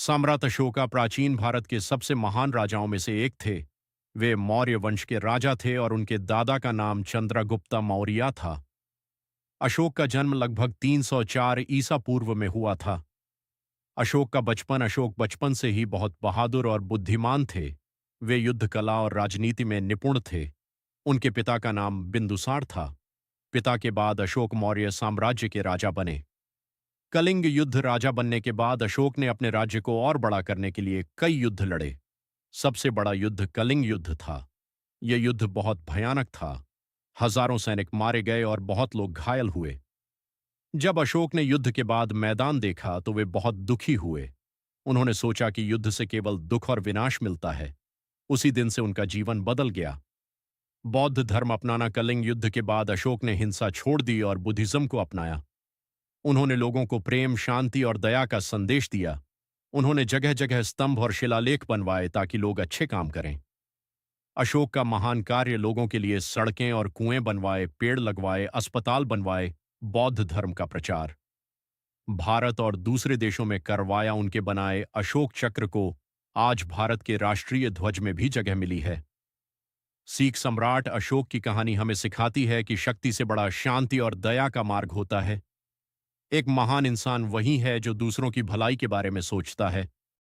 सम्राट अशोका प्राचीन भारत के सबसे महान राजाओं में से एक थे। वे मौर्य वंश के राजा थे और उनके दादा का नाम चंद्रगुप्ता मौर्य था। अशोक का जन्म लगभग 304 ईसा पूर्व में हुआ था। अशोक बचपन से ही बहुत बहादुर और बुद्धिमान थे। वे युद्ध कला और राजनीति में निपुण थे। उनके पिता का नाम बिंदुसार था। पिता के बाद अशोक मौर्य साम्राज्य के राजा बने। कलिंग युद्ध राजा बनने के बाद अशोक ने अपने राज्य को और बड़ा करने के लिए कई युद्ध लड़े। सबसे बड़ा युद्ध कलिंग युद्ध था। यह युद्ध बहुत भयानक था। हजारों सैनिक मारे गए और बहुत लोग घायल हुए। जब अशोक ने युद्ध के बाद मैदान देखा तो वे बहुत दुखी हुए। उन्होंने सोचा कि युद्ध से केवल दुख और विनाश मिलता है। उसी दिन से उनका जीवन बदल गया। बौद्ध धर्म अपनाना कलिंग युद्ध के बाद अशोक ने हिंसा छोड़ दी और बुद्धिज्म को अपनाया। उन्होंने लोगों को प्रेम, शांति और दया का संदेश दिया। उन्होंने जगह जगह स्तंभ और शिलालेख बनवाए ताकि लोग अच्छे काम करें। अशोक का महान कार्य लोगों के लिए सड़कें और कुएं बनवाए, पेड़ लगवाए, अस्पताल बनवाए, बौद्ध धर्म का प्रचार भारत और दूसरे देशों में करवाया। उनके बनाए अशोक चक्र को आज भारत के राष्ट्रीय ध्वज में भी जगह मिली है। सिख सम्राट अशोक की कहानी हमें सिखाती है कि शक्ति से बड़ा शांति और दया का मार्ग होता है। एक महान इंसान वही है जो दूसरों की भलाई के बारे में सोचता है